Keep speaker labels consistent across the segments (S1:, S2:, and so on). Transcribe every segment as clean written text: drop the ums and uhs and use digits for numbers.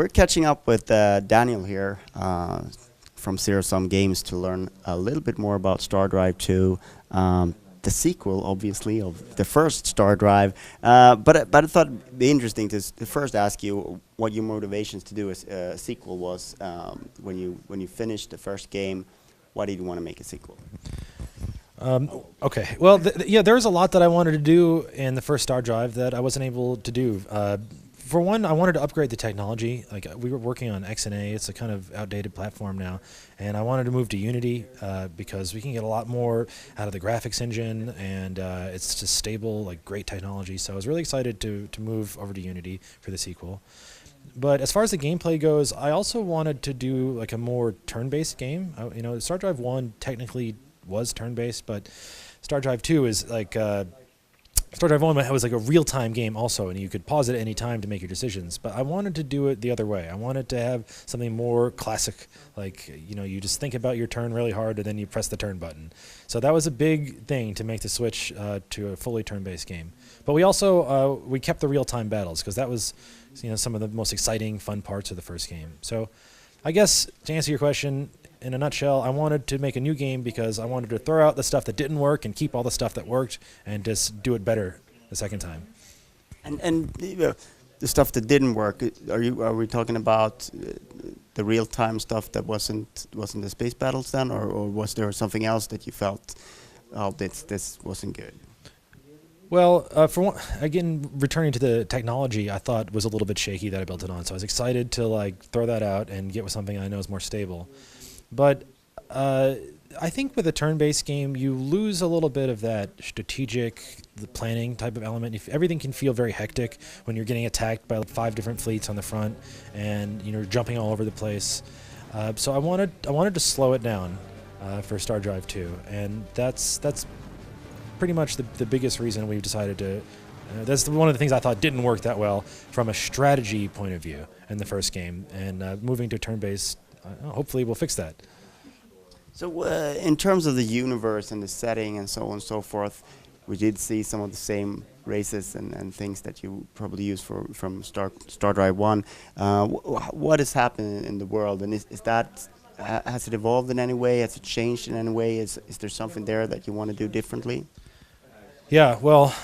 S1: We're catching up with Daniel here from Zero Sum Games to learn a little bit more about StarDrive 2, the sequel, obviously, of the first StarDrive. But I thought it'd be interesting to first ask you what your motivations to do a sequel was when you finished the first game. Why did you want to make a sequel?
S2: Okay. Well, yeah, there was a lot that I wanted to do in the first StarDrive that I wasn't able to do. For one, I wanted to upgrade the technology. Like we were working on XNA, it's a kind of outdated platform now, and I wanted to move to Unity because we can get a lot more out of the graphics engine, and it's just stable, like great technology. So I was really excited to move over to Unity for the sequel. But as far as the gameplay goes, I also wanted to do like a more turn-based game. You know, StarDrive 1 technically was turn-based, but StarDrive 2 is like StarDrive 1 was like a real-time game also, and you could pause it at any time to make your decisions. But I wanted to do it the other way. I wanted to have something more classic, like, you know, you just think about your turn really hard and then you press the turn button. So that was a big thing to make the switch to a fully turn-based game. But we also we kept the real-time battles because that was, you know, some of the most exciting, fun parts of the first game. So I guess to answer your question, in a nutshell, I wanted to make a new game because I wanted to throw out the stuff that didn't work and keep all the stuff that worked and just do it better the second time.
S1: And the stuff that didn't work, are we talking about the real-time stuff that wasn't the space battles then, or was there something else that you felt, oh, this wasn't good?
S2: Well, for one, again, returning to the technology, I thought was a little bit shaky that I built it on. So I was excited to like throw that out and get with something I know is more stable. But I think with a turn-based game, you lose a little bit of that strategic, the planning type of element. Everything can feel very hectic when you're getting attacked by like 5 different fleets on the front, and you know, jumping all over the place. So I wanted to slow it down for StarDrive 2, and that's pretty much the biggest reason we've decided to. That's one of the things I thought didn't work that well from a strategy point of view in the first game, and moving to turn-based. Hopefully we'll fix that.
S1: So in terms of the universe and the setting and so on and so forth, we did see some of the same races and things that you probably use from StarDrive 1. What has happened in the world, and is that, has it evolved in any way? Has it changed in any way? Is there something there that you want to do differently?
S2: Yeah, well,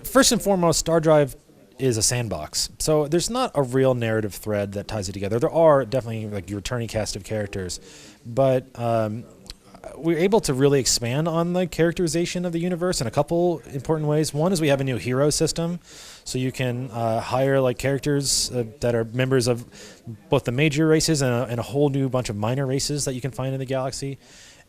S2: first and foremost, StarDrive is a sandbox. So there's not a real narrative thread that ties it together. There are definitely like your returning cast of characters, but we're able to really expand on the characterization of the universe in a couple important ways. One is we have a new hero system, so you can hire like characters that are members of both the major races and a whole new bunch of minor races that you can find in the galaxy.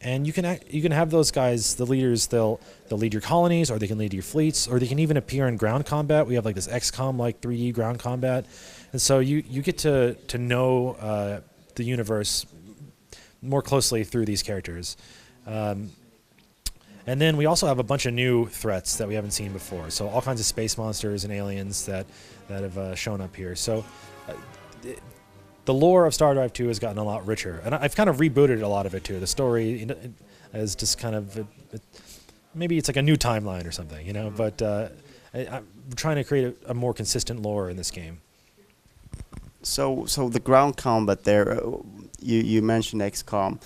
S2: And you can have those guys, the leaders, they'll lead your colonies, or they can lead your fleets, or they can even appear in ground combat. We have like this XCOM like 3D ground combat, and so you get to know the universe more closely through these characters. And then we also have a bunch of new threats that we haven't seen before. So all kinds of space monsters and aliens that have shown up here. So the lore of StarDrive 2 has gotten a lot richer, and I've kind of rebooted a lot of it too. The story is just kind of maybe it's like a new timeline or something, you know. But I'm trying to create a more consistent lore in this game.
S1: So the ground combat there, you mentioned XCOM.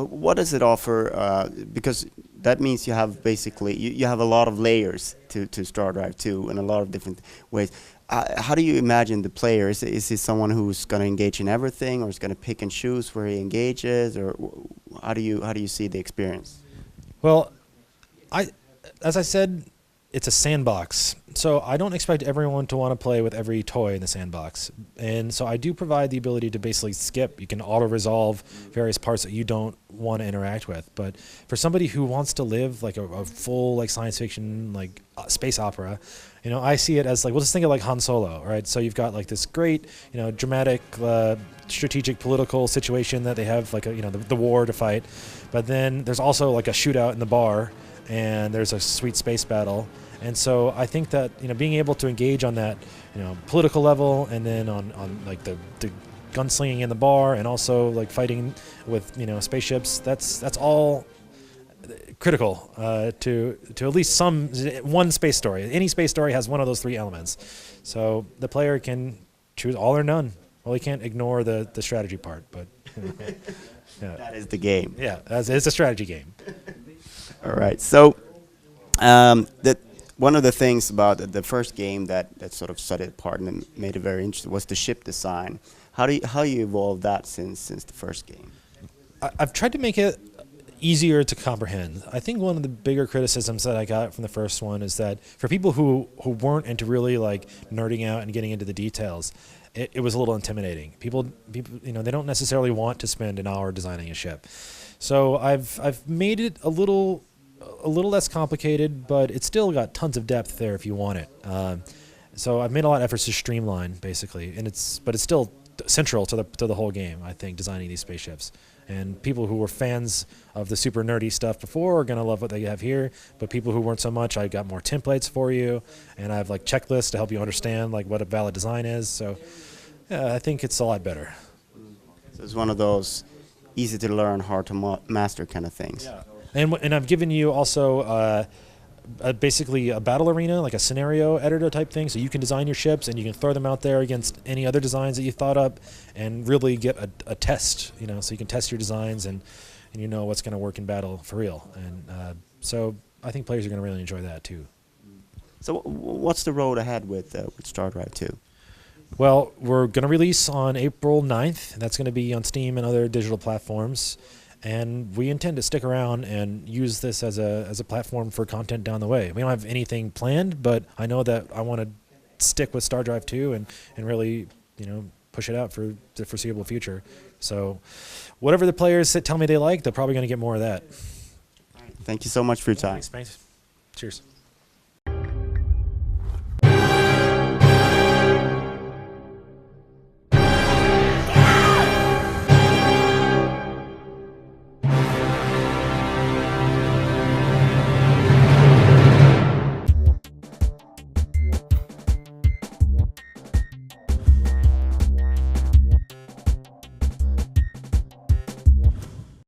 S1: What does it offer? Because that means you have basically you have a lot of layers to StarDrive 2 in a lot of different ways. How do you imagine the player? Is he someone who's going to engage in everything, or is going to pick and choose where he engages, or how do you see the experience?
S2: Well, as I said, it's a sandbox, so I don't expect everyone to want to play with every toy in the sandbox, and so I do provide the ability to basically skip. You can auto-resolve various parts that you don't want to interact with, but for somebody who wants to live like a full like science fiction like space opera, you know, I see it as like, we'll just think of like Han Solo, right? So you've got like this great, you know, dramatic, strategic, political situation that they have, like you know, the war to fight, but then there's also like a shootout in the bar, and there's a sweet space battle. And so I think that, you know, being able to engage on that, you know, political level, and then on like the gunslinging in the bar, and also like fighting with, you know, spaceships, that's all critical to at least one space story. Any space story has one of those 3 elements. So the player can choose all or none. Well, you can't ignore the strategy part, but yeah,
S1: That is the game.
S2: yeah, it's a strategy game.
S1: All right. So, that one of the things about the first game that sort of set it apart and made it very interesting was the ship design. How you evolved that since the first game?
S2: I've tried to make it easier to comprehend. I think one of the bigger criticisms that I got from the first one is that for people who weren't into really like nerding out and getting into the details, it was a little intimidating. People, they don't necessarily want to spend an hour designing a ship. So I've made it a little less complicated, but it's still got tons of depth there if you want it. So I've made a lot of efforts to streamline basically, but it's still central to the whole game. I think designing these spaceships. And people who were fans of the super nerdy stuff before are going to love what they have here. But people who weren't so much, I got more templates for you. And I have like checklists to help you understand like what a valid design is. So yeah, I think it's a lot better.
S1: So it's one of those easy to learn, hard to master kind of things.
S2: Yeah. And I've given you also basically a battle arena, like a scenario editor type thing, so you can design your ships and you can throw them out there against any other designs that you thought up and really get a test, so you can test your designs and you know what's going to work in battle for real. And so I think players are going to really enjoy that too.
S1: So what's the road ahead with StarDrive 2?
S2: Well, we're going to release on April 9th. That's going to be on Steam and other digital platforms. And we intend to stick around and use this as a platform for content down the way. We don't have anything planned, but I know that I want to stick with StarDrive 2 and really, push it out for the foreseeable future. So whatever the players tell me they like, they're probably going to get more of that.
S1: Thank you so much for your time.
S2: Thanks. Cheers.